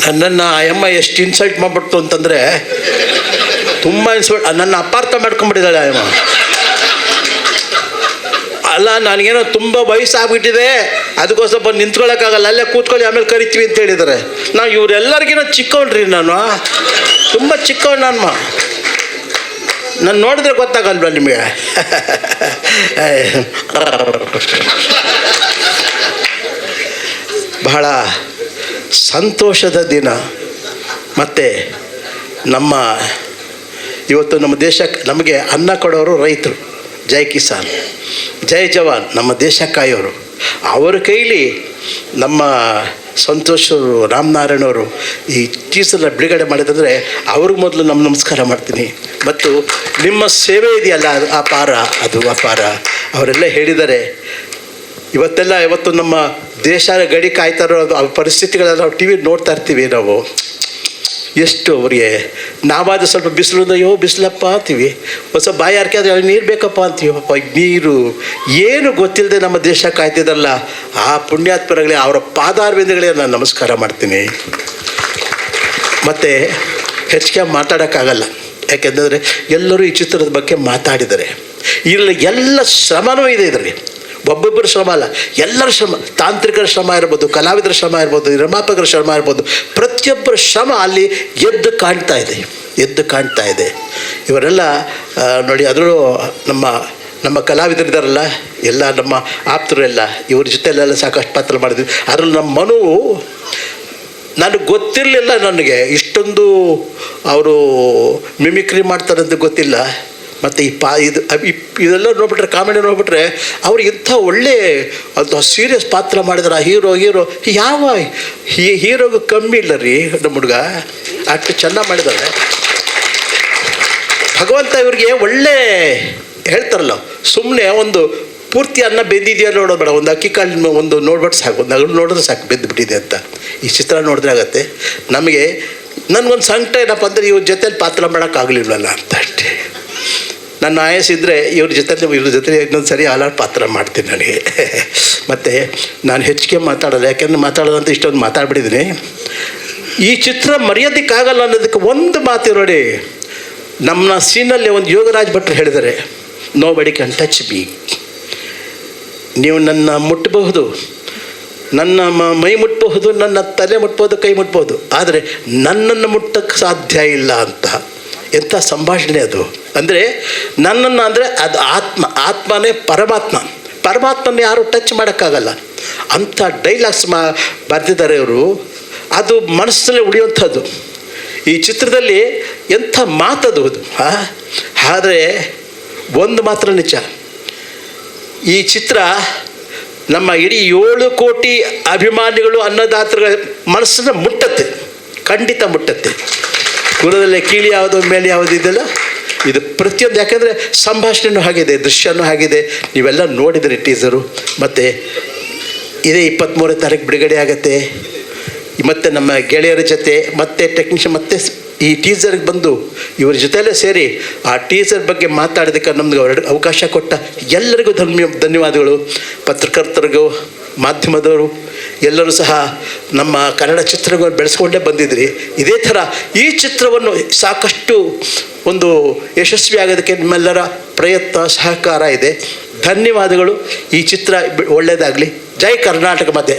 ನನ್ನನ್ನು ಆ ಅಮ್ಮ ಎಷ್ಟು ಇನ್ಸಲ್ಟ್ ಮಾಡಿಬಿಡ್ತು ಅಂತಂದರೆ ತುಂಬ ಇನ್ಸಲ್ಟ್. ನನ್ನ ಅಪಾರ್ಥ ಮಾಡ್ಕೊಂಬಿಟ್ಟಿದ್ದಾಳೆ ಆ ಅಮ್ಮ. ಅಲ್ಲ, ನನಗೇನೋ ತುಂಬ ವಯಸ್ಸಾಗ್ಬಿಟ್ಟಿದೆ, ಅದಕ್ಕೋಸ್ಕರ ಬಂದು ನಿಂತ್ಕೊಳ್ಳೋಕ್ಕಾಗಲ್ಲ, ಅಲ್ಲೇ ಕೂತ್ಕೊಳ್ಳಿ ಆಮೇಲೆ ಕರಿತೀವಿ ಅಂತ ಹೇಳಿದ್ದಾರೆ. ನಾವು ಇವರೆಲ್ಲರಿಗಿನ ಚಿಕ್ಕವನ್ರಿ, ನಾನು ತುಂಬ ಚಿಕ್ಕವನು. ನಾನು ನೋಡಿದ್ರೆ ಗೊತ್ತಾಗಲ್ವ ನಿಮಗೆ? ಬಹಳ ಸಂತೋಷದ ದಿನ. ಮತ್ತು ಇವತ್ತು ನಮ್ಮ ದೇಶಕ್ಕೆ ನಮಗೆ ಅನ್ನ ಕೊಡೋರು ರೈತರು. ಜೈ ಕಿಸಾನ್, ಜೈ ಜವಾನ್, ನಮ್ಮ ದೇಶ ಕಾಯೋರು. ಅವರ ಕೈಲಿ ನಮ್ಮ ಸಂತೋಷ್ ರಾಮನಾರಾಯಣವರು ಈ ಟೀಸರ್ನ ಬಿಡುಗಡೆ ಮಾಡಿದಂದರೆ ಅವ್ರಿಗೆ ಮೊದಲು ನಮಸ್ಕಾರ ಮಾಡ್ತೀನಿ. ಮತ್ತು ನಿಮ್ಮ ಸೇವೆ ಇದೆಯಲ್ಲ, ಅದು ಅಪಾರ, ಅದು ಅಪಾರ. ಅವರೆಲ್ಲ ಹೇಳಿದ್ದಾರೆ. ಇವತ್ತು ನಮ್ಮ ದೇಶ ಗಡಿ ಕಾಯ್ತಾ ಇರೋ ಪರಿಸ್ಥಿತಿಗಳೆಲ್ಲ ನಾವು ಟಿ ವಿ ನೋಡ್ತಾ ಇರ್ತೀವಿ. ನಾವು ಎಷ್ಟು ಅವರಿಗೆ ನಾವಾದ ಸ್ವಲ್ಪ ಬಿಸಿಲು ಬಿಸಿಲಪ್ಪ ಅಂತೀವಿ, ಹೊಸ ಬಾಯಿ ಹಾಕಿ ಅದು ನೀರು ಬೇಕಪ್ಪ ಅಂತೀವಿ. ಪಾಪ ನೀರು ಏನು ಗೊತ್ತಿಲ್ಲದೆ ನಮ್ಮ ದೇಶ ಕಾಯ್ತಿದ್ದಲ್ಲ, ಆ ಪುಣ್ಯಾತ್ಮರುಗಳೇ, ಅವರ ಪಾದಾರವಿಂದಗಳಿಗೆ ನಾನು ನಮಸ್ಕಾರ ಮಾಡ್ತೀನಿ. ಮತ್ತು ಹೆಚ್ಚಿಗೆ ಮಾತಾಡೋಕ್ಕಾಗಲ್ಲ, ಯಾಕೆಂದರೆ ಎಲ್ಲರೂ ಈ ಚಿತ್ರದ ಬಗ್ಗೆ ಮಾತಾಡಿದ್ದಾರೆ. ಇದರಲ್ಲಿ ಎಲ್ಲ ಶ್ರಮನೂ ಇದೆ. ಇದರಲ್ಲಿ ಒಬ್ಬೊಬ್ಬರ ಶ್ರಮ ಅಲ್ಲ, ಎಲ್ಲರ ಶ್ರಮ, ತಾಂತ್ರಿಕರ ಶ್ರಮ ಇರ್ಬೋದು, ಕಲಾವಿದರ ಶ್ರಮ ಇರ್ಬೋದು, ನಿರ್ಮಾಪಕರ ಶ್ರಮ ಇರ್ಬೋದು, ಪ್ರತಿಯೊಬ್ಬರ ಶ್ರಮ ಅಲ್ಲಿ ಎದ್ದು ಕಾಣ್ತಾ ಇದೆ. ಇವರೆಲ್ಲ ನೋಡಿ, ಅದರಲ್ಲೂ ನಮ್ಮ ಕಲಾವಿದರಿದ್ದಾರಲ್ಲ, ಎಲ್ಲ ನಮ್ಮ ಆಪ್ತರು ಎಲ್ಲ, ಇವ್ರ ಜೊತೆಲೆಲ್ಲ ಸಾಕಷ್ಟು ಪಾತ್ರ ಮಾಡಿದ್ವಿ. ಅದರಲ್ಲಿ ನಮ್ಮ ಮನು, ನನಗೆ ಗೊತ್ತಿರಲಿಲ್ಲ, ನನಗೆ ಇಷ್ಟೊಂದು ಅವರು ಮಿಮಿಕ್ರಿ ಮಾಡ್ತಾರಂತ ಗೊತ್ತಿಲ್ಲ. ಮತ್ತು ಇದೆಲ್ಲ ನೋಡ್ಬಿಟ್ರೆ, ಕಾಮಿಡಿ ನೋಡ್ಬಿಟ್ರೆ, ಅವ್ರು ಇಂಥ ಒಳ್ಳೆ ಅದು ಸೀರಿಯಸ್ ಪಾತ್ರ ಮಾಡಿದ್ರೆ ಆ ಹೀರೋ ಯಾವ ಹೀರೋಗೂ ಕಮ್ಮಿ ಇಲ್ಲ ರೀ ನಮ್ಮ ಹುಡುಗ, ಅಷ್ಟು ಚೆನ್ನಾಗಿ ಮಾಡಿದ್ದಾರೆ. ಭಗವಂತ ಇವ್ರಿಗೆ ಒಳ್ಳೆ ಹೇಳ್ತಾರಲ್ಲ, ಸುಮ್ಮನೆ ಒಂದು ಪೂರ್ತಿ ಅನ್ನ ಬೆಂದಿದೆಯಾ ನೋಡೋದು ಬೇಡ, ಒಂದು ಅಕ್ಕಿ ಕಾಳಿನ ಒಂದು ನೋಡ್ಬಿಟ್ಟು ಸಾಕು, ಒಂದು ಅಗಳು ನೋಡಿದ್ರೆ ಸಾಕು ಬೆಂದುಬಿಟ್ಟಿದೆ ಅಂತ. ಈ ಚಿತ್ರ ನೋಡಿದ್ರೆ ಆಗತ್ತೆ. ನಮಗೆ ನನಗೊಂದು ಸಂಕಟ ಏನಪ್ಪ ಅಂದರೆ, ಇವ್ರ ಜೊತೆಲಿ ಪಾತ್ರ ಮಾಡೋಕ್ಕಾಗಲಿಲ್ವಲ್ಲ ಅಂತ ಅಷ್ಟೇ. ನನ್ನ ಆಯಸ್ಸಿದ್ರೆ ಇವ್ರ ಜೊತೆ ಇನ್ನೊಂದು ಸರಿ ಹಾಲಾಡ್ ಪಾತ್ರ ಮಾಡ್ತೀನಿ ನನಗೆ. ಮತ್ತು ನಾನು ಹೆಚ್ಚಿಗೆ ಮಾತಾಡೋಲ್ಲ, ಯಾಕೆಂದರೆ ಮಾತಾಡೋದಂತ ಇಷ್ಟೊಂದು ಮಾತಾಡ್ಬಿಟ್ಟಿದ್ದೀನಿ. ಈ ಚಿತ್ರ ಮರೆಯೋದಕ್ಕಾಗಲ್ಲ ಅನ್ನೋದಕ್ಕೆ ಒಂದು ಮಾತು ನೋಡಿ. ನಮ್ಮ ಸೀನಲ್ಲಿ ಒಂದು ಯೋಗರಾಜ್ ಭಟ್ರು ಹೇಳಿದ್ದಾರೆ, ನೋಬಡಿ ಕ್ಯಾನ್ ಟಚ್ ಮೀ. ನೀವು ನನ್ನ ಮುಟ್ಟಬಹುದು, ನನ್ನ ಮೈ ಮುಟ್ಬಹುದು, ನನ್ನ ತಲೆ ಮುಟ್ಬೋದು, ಕೈ ಮುಟ್ಬೋದು, ಆದರೆ ನನ್ನನ್ನು ಮುಟ್ಟಕ್ಕೆ ಸಾಧ್ಯ ಇಲ್ಲ ಅಂತ. ಎಂಥ ಸಂಭಾಷಣೆ ಅದು! ಅಂದರೆ ನನ್ನನ್ನು, ಅಂದರೆ ಅದು ಆತ್ಮನೇ ಪರಮಾತ್ಮನ ಯಾರು ಟಚ್ ಮಾಡೋಕ್ಕಾಗಲ್ಲ ಅಂಥ ಡೈಲಾಗ್ಸ್ ಬರೆದಿದ್ದಾರೆ ಇವರು. ಅದು ಮನಸ್ಸಲ್ಲೇ ಉಳಿಯುವಂಥದ್ದು. ಈ ಚಿತ್ರದಲ್ಲಿ ಎಂಥ ಮಾತದು ಅದು. ಆದರೆ ಒಂದು ಮಾತ್ರ ನಿಜ, ಈ ಚಿತ್ರ ನಮ್ಮ ಇಡೀ 7 ಕೋಟಿ ಅಭಿಮಾನಿಗಳು, ಅನ್ನದಾತರುಗಳ ಮನಸ್ಸನ್ನು ಮುಟ್ಟತ್ತೆ, ಖಂಡಿತ ಮುಟ್ಟತ್ತೆ. ಕುಲದಲ್ಲೇ ಕೀಳಿ ಯಾವುದು ಮೇಲೆ ಯಾವುದು ಇದೆಲ್ಲ, ಇದು ಪ್ರತಿಯೊಂದು. ಯಾಕೆಂದರೆ ಸಂಭಾಷಣೆಯೂ ಆಗಿದೆ, ದೃಶ್ಯನೂ ಆಗಿದೆ. ನೀವೆಲ್ಲ ನೋಡಿದರೆ ಟೀಸರು. ಮತ್ತು ಇದೇ 23ನೇ ತಾರೀಕು ಬಿಡುಗಡೆ ಆಗುತ್ತೆ. ಮತ್ತು ನಮ್ಮ ಗೆಳೆಯರ ಜೊತೆ ಮತ್ತು ಟೆಕ್ನಿಷಿಯನ್ ಮತ್ತು ಈ ಟೀಸರ್ಗೆ ಬಂದು ಇವ್ರ ಜೊತೆಯಲ್ಲೇ ಸೇರಿ ಆ ಟೀಸರ್ ಬಗ್ಗೆ ಮಾತಾಡೋದಕ್ಕೆ ನಮ್ಗೆ ಅವಕಾಶ ಕೊಟ್ಟ ಎಲ್ಲರಿಗೂ ಧನ್ಯವಾದಗಳು. ಪತ್ರಕರ್ತರಿಗೂ, ಮಾಧ್ಯಮದವರು ಎಲ್ಲರೂ ಸಹ ನಮ್ಮ ಕನ್ನಡ ಚಿತ್ರಗಳನ್ನು ಬೆಳೆಸ್ಕೊಂಡೇ ಬಂದಿದ್ರಿ. ಇದೇ ಥರ ಈ ಚಿತ್ರವನ್ನು ಸಾಕಷ್ಟು ಒಂದು ಯಶಸ್ವಿ ಆಗೋದಕ್ಕೆ ನಿಮ್ಮೆಲ್ಲರ ಪ್ರಯತ್ನ, ಸಹಕಾರ ಇದೆ. ಧನ್ಯವಾದಗಳು. ಈ ಚಿತ್ರ ಒಳ್ಳೆಯದಾಗಲಿ. ಜೈ ಕರ್ನಾಟಕ ಮಾತೆ.